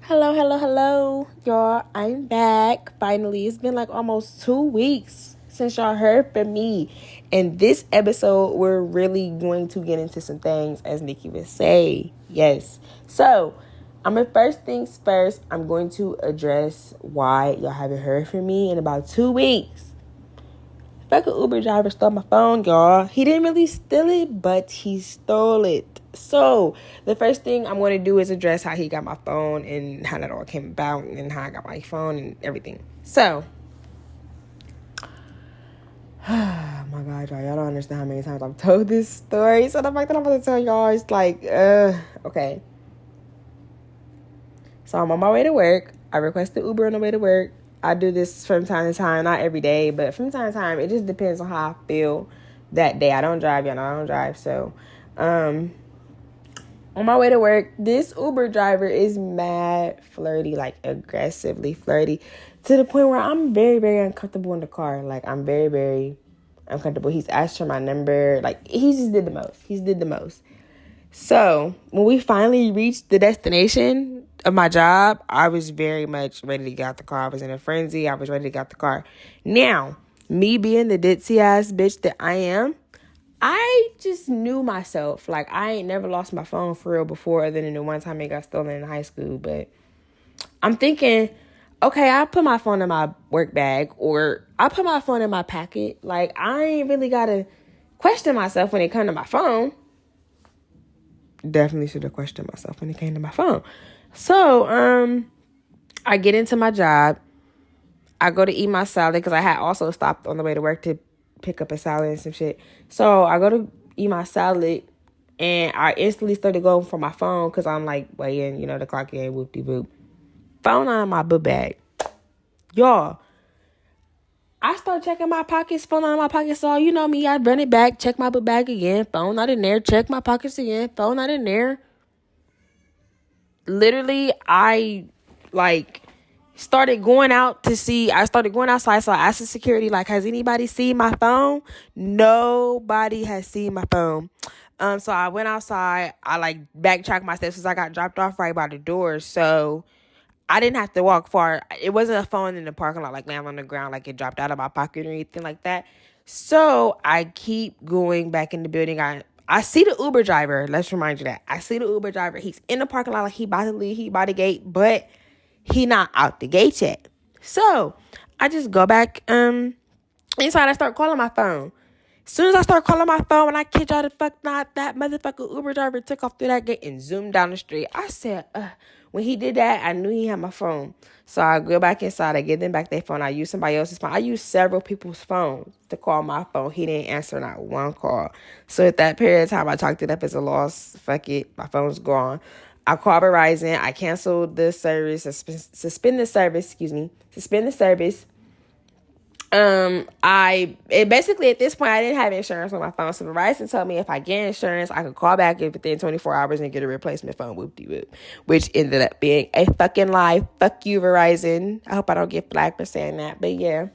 Hello, hello, hello, y'all. I'm back. Finally, it's been like almost 2 weeks since y'all heard from me. In this episode, we're really going to get into some things, as Nikki would say. Yes. So, first things first, I'm going to address why y'all haven't heard from me in about 2 weeks. Fucking Uber driver stole my phone, y'all. He didn't really steal it, but he stole it. So, the first thing I'm going to do is address how he got my phone and how that all came about and how I got my phone and everything. So, oh my God, y'all don't understand how many times I've told this story. So, the fact that I'm about to tell y'all is like, okay. So, I'm on my way to work. I requested Uber on the way to work. I do this from time to time, not every day, but from time to time. It just depends on how I feel that day. I don't drive, y'all know I don't drive. So, on my way to work, this Uber driver is mad flirty, like aggressively flirty, to the point where I'm very, very uncomfortable in the car. Like, I'm very, very uncomfortable. He's asked for my number. Like, he just did the most. He's did the most. So, when we finally reached the destination of my job, I was very much ready to get out the car. I was in a frenzy. I was ready to get out the car. Now, me being the ditzy ass bitch that I am, I just knew myself. Like, I ain't never lost my phone for real before, other than the one time it got stolen in high school. But I'm thinking, okay, I put my phone in my work bag, or I put my phone in my pocket. Like, I ain't really got to question myself when it comes to my phone. Definitely should have questioned myself when it came to my phone. So, I get into my job. I go to eat my salad because I had also stopped on the way to work to pick up a salad and some shit. So, I go to eat my salad and I instantly started going for my phone because I'm like, waiting, the clock in, whoop-de-whoop. Phone on my book bag. Y'all, I start checking my pockets, phone out of my pockets. So, you know me, I run it back, check my book bag again, phone not in there, check my pockets again, phone not in there. Literally, I started going outside. So I asked the security, like, has anybody seen my phone? Nobody has seen my phone. So I went outside. I backtracked my steps because I got dropped off right by the door. So I didn't have to walk far. It wasn't a phone in the parking lot, like laying on the ground, like it dropped out of my pocket or anything like that. So I keep going back in the building. I see the Uber driver. Let's remind you that. I see the Uber driver. He's in the parking lot, like he about to leave. He by the gate, but he not out the gate yet. So I just go back inside. I start calling my phone. As soon as I start calling my phone, and I kid y'all the fuck not, that motherfucker Uber driver took off through that gate and zoomed down the street. I said, when he did that, I knew he had my phone. So I go back inside. I give them back their phone. I use somebody else's phone. I use several people's phones to call my phone. He didn't answer not one call. So at that period of time, I chalked it up as a loss. Fuck it. My phone's gone. I called Verizon. I canceled the service. Suspend the service. Basically at this point I didn't have insurance on my phone, so Verizon told me if I get insurance I could call back within 24 hours and get a replacement phone, whoop-de-whoop, which ended up being a fucking lie. Fuck you, Verizon. I hope I don't get flagged for saying that, but yeah.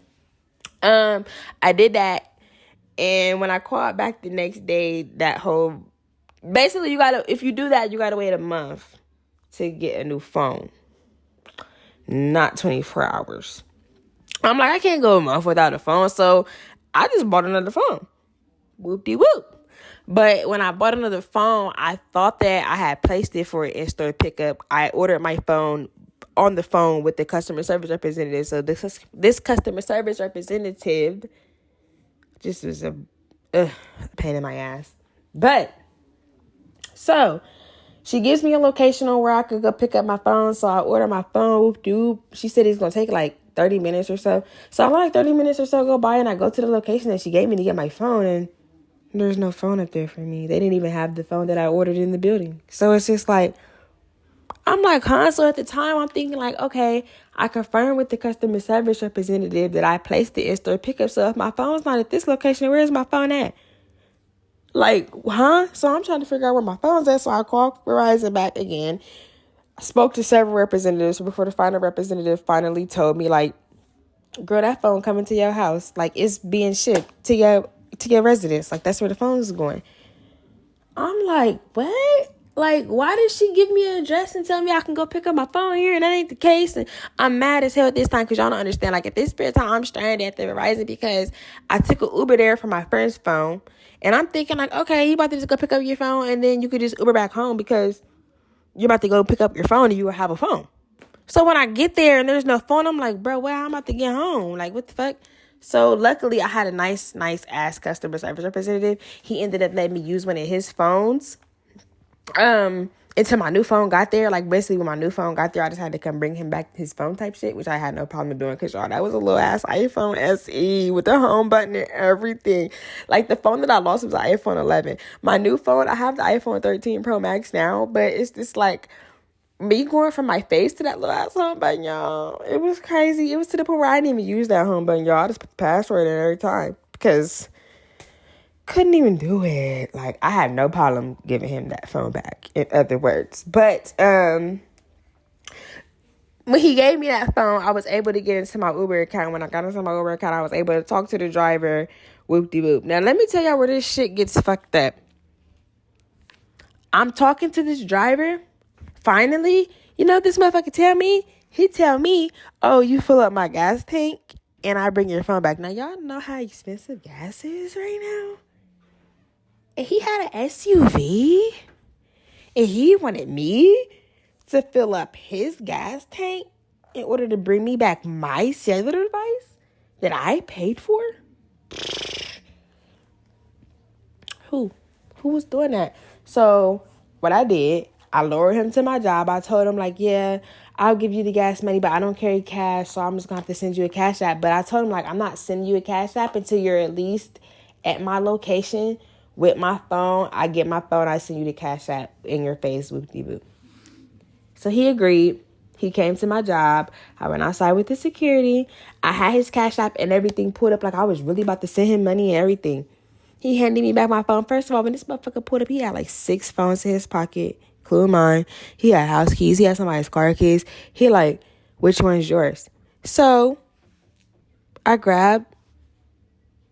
I did that, and when I called back the next day, basically if you do that, you gotta wait a month to get a new phone, not 24 hours. I'm like, I can't go a month without a phone, so I just bought another phone. Whoop-de-whoop. But when I bought another phone, I thought that I had placed it for an in-store pickup. I ordered my phone on the phone with the customer service representative. So this customer service representative just was a pain in my ass. But, so she gives me a location on where I could go pick up my phone. So I order my phone. Whoop-de-whoop. She said it's going to take like 30 minutes or so. So I'm like 30 minutes or so go by, and I go to the location that she gave me to get my phone, and there's no phone up there for me. They didn't even have the phone that I ordered in the building. So it's just like, I'm like, huh? So at the time I'm thinking like, okay, I confirmed with the customer service representative that I placed the in-store pickup. So if my phone's not at this location, where is my phone at? Like, huh? So I'm trying to figure out where my phone's at. So I called Verizon back again. I spoke to several representatives before the final representative finally told me, like, girl, that phone coming to your house. Like, it's being shipped to your residence. Like, that's where the phone's going. I'm like, what? Like, why did she give me an address and tell me I can go pick up my phone here? And that ain't the case. And I'm mad as hell at this time because y'all don't understand. Like, at this period of time, I'm stranded at the Verizon because I took an Uber there for my friend's phone. And I'm thinking, like, okay, you about to just go pick up your phone and then you could just Uber back home because you're about to go pick up your phone and you will have a phone. So when I get there and there's no phone, I'm like, bro, well, I'm about to get home. Like, what the fuck? So luckily, I had a nice ass customer service representative. He ended up letting me use one of his phones. Until my new phone got there. Like, basically when my new phone got there, I just had to come bring him back his phone type shit, which I had no problem doing because y'all, that was a little ass iPhone SE with the home button and everything. Like, the phone that I lost was an iPhone 11. My new phone, I have the iPhone 13 Pro Max now, but it's just like me going from my face to that little ass home button, y'all. It was crazy. It was to the point where I didn't even use that home button, y'all. I just put the password in every time because couldn't even do it. Like, I had no problem giving him that phone back, in other words. But when he gave me that phone, I was able to get into my Uber account. When I got into my Uber account, I was able to talk to the driver. Whoop-de-whoop. Now, let me tell y'all where this shit gets fucked up. I'm talking to this driver. Finally, you know what this motherfucker tell me? He tell me, oh, you fill up my gas tank and I bring your phone back. Now, y'all know how expensive gas is right now? And he had an SUV, and he wanted me to fill up his gas tank in order to bring me back my cellular device that I paid for? Who was doing that? So what I did, I lured him to my job. I told him, like, yeah, I'll give you the gas money, but I don't carry cash, so I'm just going to have to send you a cash app. But I told him, like, I'm not sending you a cash app until you're at least at my location with my phone. I get my phone, I send you the cash app in your face, whoop-de-boop. So he agreed. He came to my job. I went outside with the security. I had his cash app and everything pulled up like I was really about to send him money and everything. He handed me back my phone. First of all, when this motherfucker pulled up, he had like 6 phones in his pocket, including mine. He had house keys. He had somebody's car keys. He like, which one's yours? So I grabbed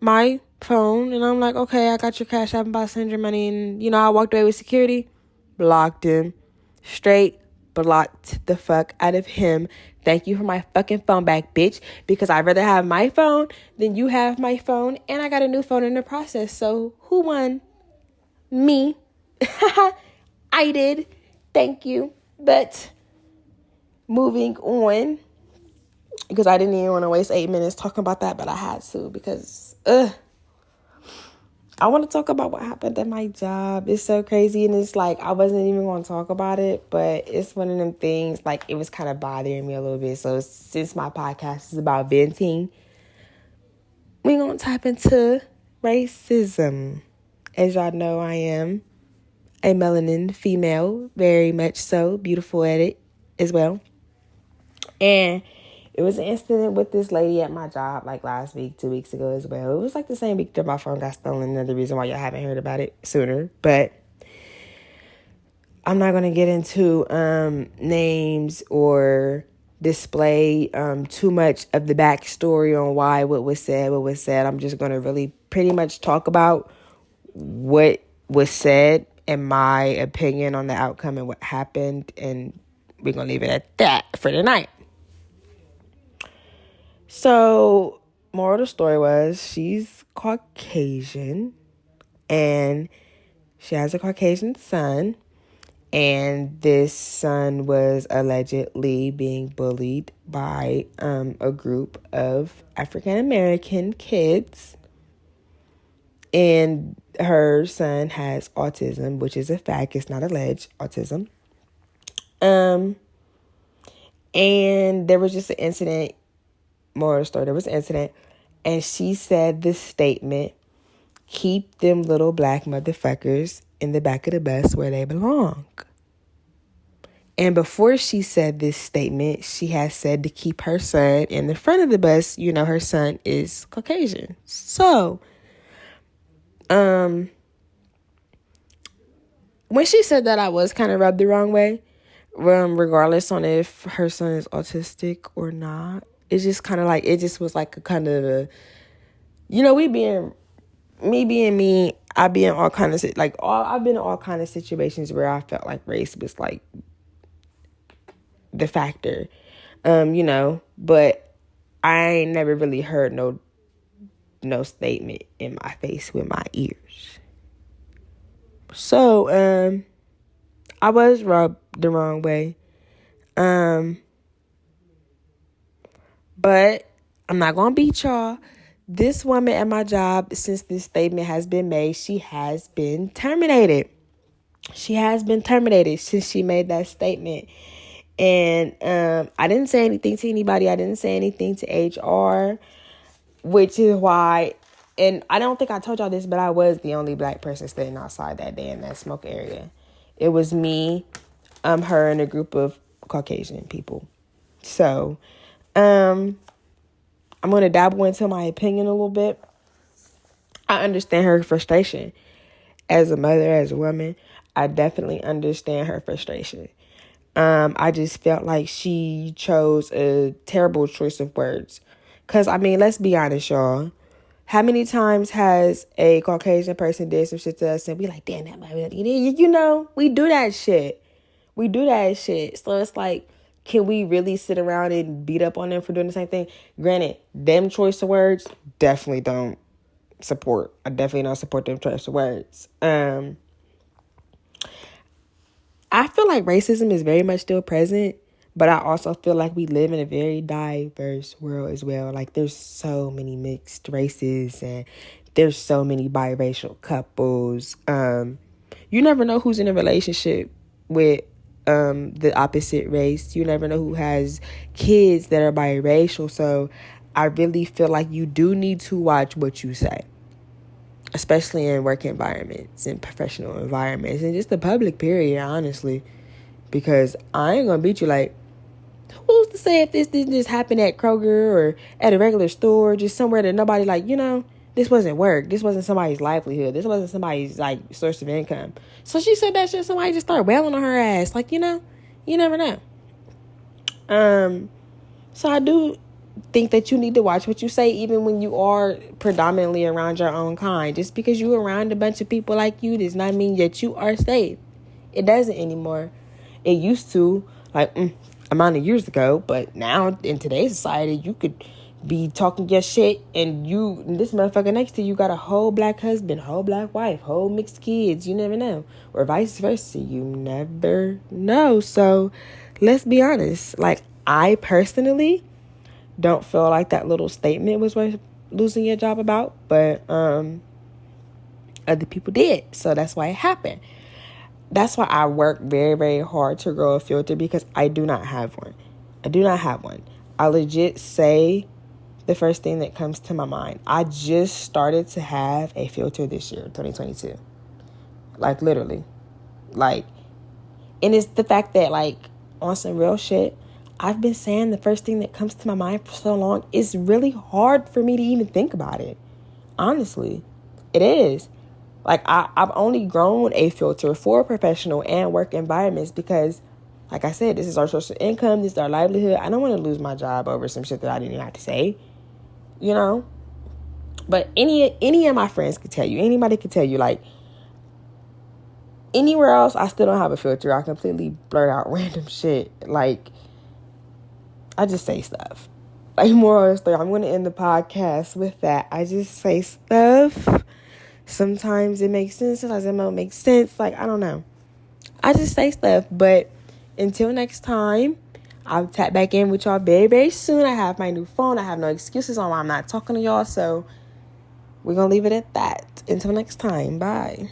my phone and I'm like, okay, I got your cash app. I'm about to send your money. And, you know, I walked away with security. Blocked him. Straight blocked the fuck out of him. Thank you for my fucking phone back, bitch. Because I'd rather have my phone than you have my phone. And I got a new phone in the process. So who won? Me. I did. Thank you. But moving on. Because I didn't even want to waste 8 minutes talking about that. But I had to because I want to talk about what happened at my job. It's so crazy. And it's like, I wasn't even going to talk about it. But it's one of them things, like, it was kind of bothering me a little bit. So since my podcast is about venting, we're going to tap into racism. As y'all know, I am a melanin female. Very much so. Beautiful at it as well. And it was an incident with this lady at my job like last week, 2 weeks ago as well. It was like the same week that my phone got stolen. Another reason why y'all haven't heard about it sooner. But I'm not going to get into names or display too much of the backstory on why what was said. I'm just going to really pretty much talk about what was said and my opinion on the outcome and what happened. And we're going to leave it at that for tonight. So, moral of the story was, she's Caucasian, and she has a Caucasian son, and this son was allegedly being bullied by a group of African-American kids, and her son has autism, which is a fact. It's not alleged autism. And there was just an incident. Moral story, there was an incident, and she said this statement: keep them little black motherfuckers in the back of the bus where they belong. And before she said this statement, she has said to keep her son in the front of the bus. You know, her son is Caucasian. So, when she said that, I was kind of rubbed the wrong way, regardless on if her son is autistic or not. It's just kind of like, it just was like a kind of a, you know, we being me being me, I've been in all kind of I've been in all kind of situations where I felt like race was like the factor, but I ain't never really heard no statement in my face with my ears. So I was rubbed the wrong way, but I'm not gonna beat y'all. This woman at my job, since this statement has been made, she has been terminated. She has been terminated since she made that statement. And I didn't say anything to anybody. I didn't say anything to HR, which is why, and I don't think I told y'all this, but I was the only black person standing outside that day in that smoke area. It was me, her, and a group of Caucasian people. So, I'm going to dabble into my opinion a little bit. I understand her frustration. As a mother, as a woman, I definitely understand her frustration. I just felt like she chose a terrible choice of words. Because, I mean, let's be honest, y'all. How many times has a Caucasian person did some shit to us and we like, damn, that might be, we do that shit. We do that shit. So it's like, can we really sit around and beat up on them for doing the same thing? Granted, them choice of words, definitely don't support. I definitely don't support them choice of words. I feel like racism is very much still present, but I also feel like we live in a very diverse world as well. Like, there's so many mixed races and there's so many biracial couples. You never know who's in a relationship with the opposite race. You never know who has kids that are biracial. So I really feel like you do need to watch what you say, especially in work environments and professional environments and just the public period, honestly, because I ain't gonna beat you. Like, who's to say if this didn't just happen at Kroger or at a regular store, just somewhere that nobody this wasn't work, this wasn't somebody's livelihood, this wasn't somebody's like source of income. So she said that shit, somebody just started wailing on her ass. Like, you never know. So I do think that you need to watch what you say, even when you are predominantly around your own kind. Just because you're around a bunch of people like you does not mean that you are safe. It doesn't anymore. It used to, amount of years ago, but now in today's society, you could be talking your shit and this motherfucker next to you got a whole black husband, whole black wife, whole mixed kids. You never know. Or vice versa. You never know. So let's be honest. Like, I personally don't feel like that little statement was worth losing your job about, but other people did. So that's why it happened. That's why I work very, very hard to grow a filter, because I do not have one. I legit say the first thing that comes to my mind. I just started to have a filter this year, 2022. Like, literally. Like, and it's the fact that, like, on some real shit, I've been saying the first thing that comes to my mind for so long. It's really hard for me to even think about it. Honestly, it is. Like, I've only grown a filter for professional and work environments because, like I said, this is our source of income. This is our livelihood. I don't want to lose my job over some shit that I didn't even have to say, But any of my friends could tell you, anybody could tell you, like, anywhere else, I still don't have a filter. I completely blurt out random shit. Like, I just say stuff. Like, more or less, I'm going to end the podcast with that. I just say stuff. Sometimes it makes sense. Sometimes it don't make sense. Like, I don't know. I just say stuff. But until next time, I'll tap back in with y'all very, very soon. I have my new phone. I have no excuses on why I'm not talking to y'all. So we're going to leave it at that. Until next time. Bye.